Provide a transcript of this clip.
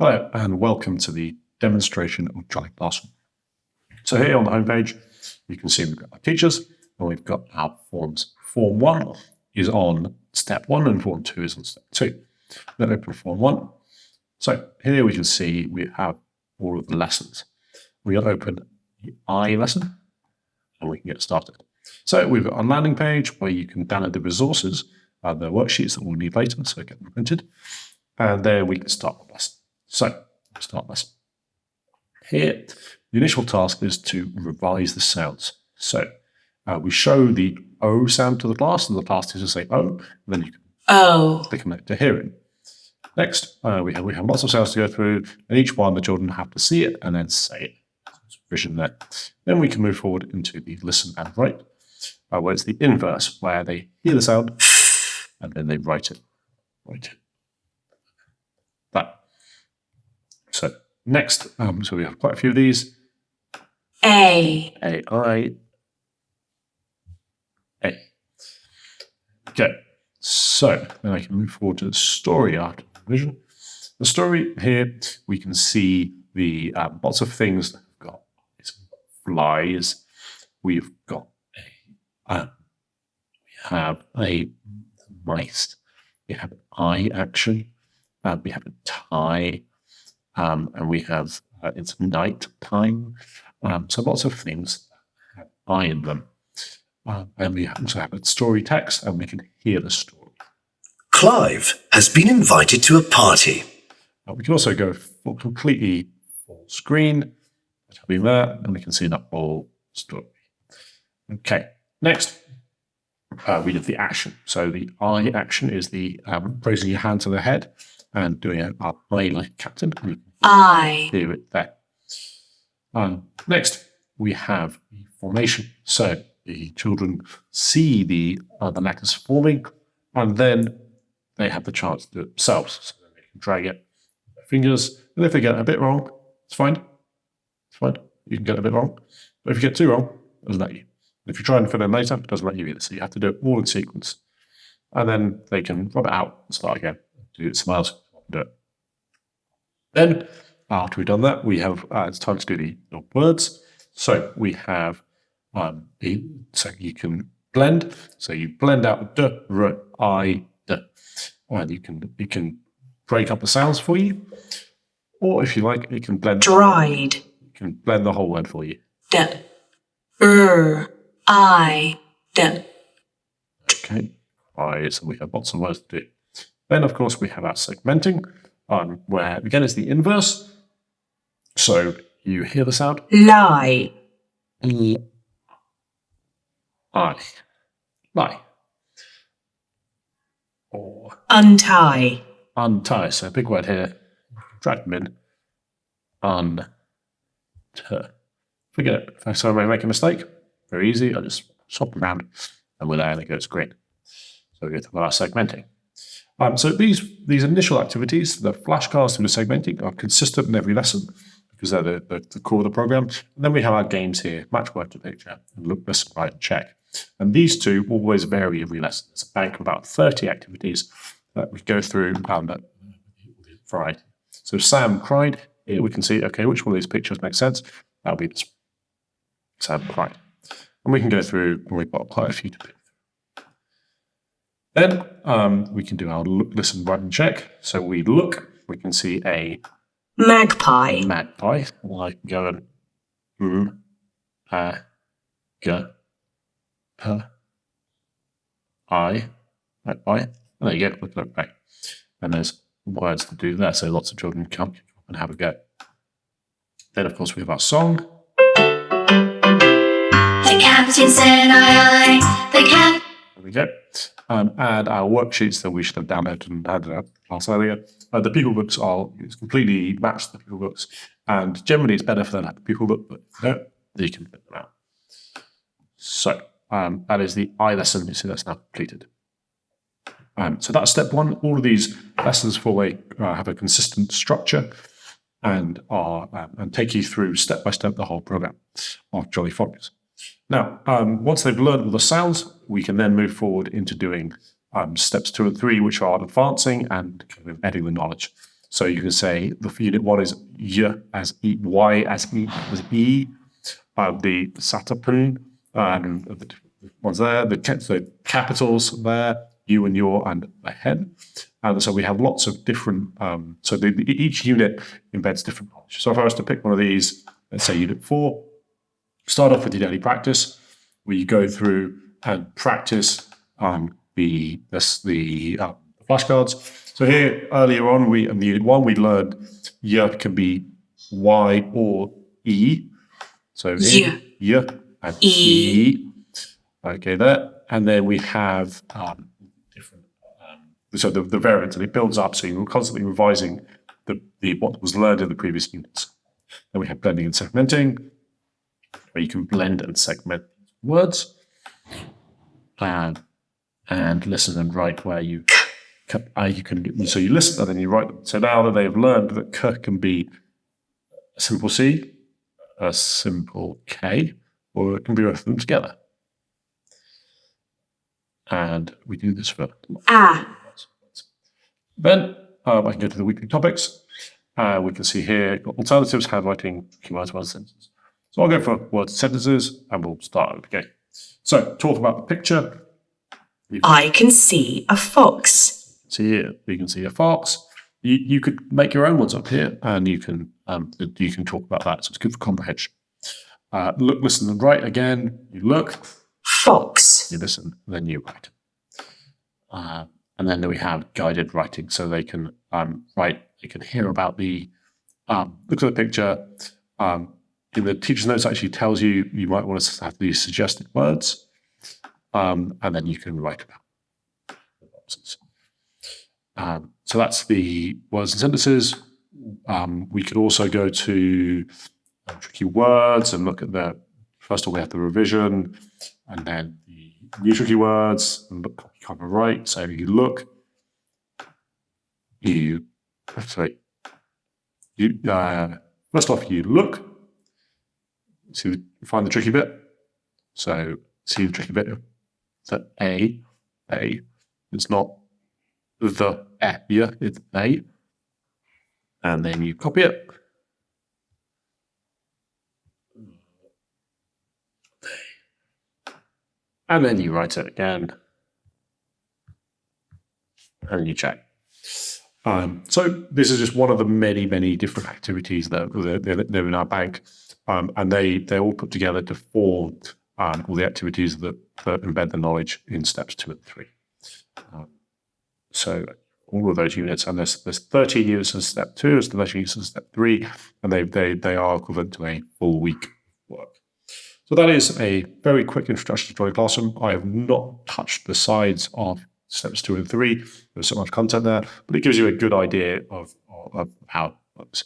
Hello and welcome to the demonstration of Jolly Classroom. So here on the homepage, you can see we've got our teachers and we've got our forms. Form 1 is on step 1 and Form 2 is on step 2. Let's open Form 1. So here we can see we have all of the lessons. We'll open the I lesson and we can get started. So we've got a landing page where you can download the resources, the worksheets that we'll need later, so get them printed. And there we can start the lesson. So, start lesson. Here, the initial task is to revise the sounds. So, we show the O sound to the class, and the class teacher say O, and then you can click on it to hear it. Next, we have lots of sounds to go through, and each one the children have to see it and then say it. Vision there. Then we can move forward into the listen and write, where it's the inverse, where they hear the sound and then they write it. That. So next, so we have quite a few of these. A. A. Okay, so then I can move forward to the story after vision. The story here, we can see the lots of things that we've got. It's flies. We've got we have a mice. We have an eye action. We have a tie. And we have it's night time. So lots of things have I in them. And we also have a story text, and we can hear the story. Clive has been invited to a party. We can also go completely full screen. Tapping there, and we can see that whole story. Okay, next we did the action. So the I action is the raising your hand to the head and doing an I like captain. I. Hear it there. Next, we have the formation. So the children see the letters forming, and then they have the chance to do it themselves. So they can drag it with their fingers, and if they get it a bit wrong, it's fine. It's fine. You can get it a bit wrong. But if you get too wrong, it doesn't let you. If you try and fill in later, it doesn't let you either. So you have to do it all in sequence. And then they can rub it out and start again. Do it somewhere else. Do it. Then, after we've done that, we have it's time to do the words. So we have so you can blend. So you blend out d, r, I, d, and you can break up the sounds for you, or if you like, you can blend. Dried. You can blend the whole word for you. D, I, d. Okay. So we have lots of words to do. Then, of course, we have our segmenting, where again is the inverse. So you hear the sound. Lie. Lie. Or Untie. untie. So a big word here. Drag them in. Forget it. If I make a mistake, very easy. I just swap them around, and we're there, and it goes great. So we go to our segmenting. So these initial activities, the flashcards through the segmenting, are consistent in every lesson because they're the core of the program. And then we have our games here: match word to picture, and look, listen, write, and check. And these two always vary every lesson. It's a bank of about 30 activities that we go through that variety. So Sam cried. Here we can see, okay, which one of these pictures makes sense? That'll be this. Sam cried. And we can go through, and we've got quite a few to pick. Then we can do our look, listen, write, and check. So we look, we can see a Magpie. magpie. Like go and g, p, I, magpie. There you go, look back. And there's words to do there, so lots of children come and have a go. Then, of course, we have our song. The captain said aye, the captain. There we go. And our worksheets that we should have downloaded and had in our class earlier. The people books it's completely matched the people books, and generally it's better for them to have the people book, but no, you can print them out. So that is the I lesson. You see that's now completed. So that's step 1. All of these lessons have a consistent structure and take you through step by step the whole program of Jolly Phonics. Now, once they've learned all the sounds, we can then move forward into doing steps 2 and 3, which are advancing and kind of embedding the knowledge. So you can say the unit 1 is Y as E, Y as E, the Satapun, and the ones there, the capitals there, you and your, and the head. And so we have lots of different, each unit embeds different knowledge. So if I was to pick one of these, let's say unit 4, start off with your daily practice, where you go through and practice the flashcards. So here, earlier on, in unit 1, we learned Y can be Y or E. So here, Y and E. Okay, there. And then we have different, so the variants, and it builds up, so you're constantly revising the what was learned in the previous units. Then we have blending and segmenting, where you can blend and segment words, and listen and write where you can. So you listen and then you write them. So now that they've learned that K can be a simple C, a simple K, or it can be both of them together. And we do this for Then I can go to the weekly topics. We can see here alternatives, handwriting, keywords, words, sentences. So I'll go for words and sentences, and we'll start again. So talk about the picture. I can see a fox. See here, you can see a fox. You could make your own ones up here, and you can talk about that. So it's good for comprehension. Look, listen, and write again. You look, Fox. you listen, and then you write. And then we have guided writing, so they can write. They can hear about the look at the picture. In the teacher's notes, actually tells you might want to have these suggested words, and then you can write about the boxes. So that's the words and sentences. We could also go to tricky words and look at first of all, we have the revision, and then the new tricky words, and look, you can't write. So you look, first off, you look, find the tricky bit. So see the tricky bit. So A, it's not the yeah, it's A. And then you copy it. And then you write it again. And you check. So this is just one of the many, many different activities that they're in our bank. And they're all put together to form all the activities that embed the knowledge in steps 2 and 3. So all of those units, and there's 13 units in step 2, there's 13 units in step 3, and they are equivalent to a full week of work. So that is a very quick introduction to Drawing Classroom. I have not touched the sides of steps 2 and 3. There's so much content there, but it gives you a good idea of how it works.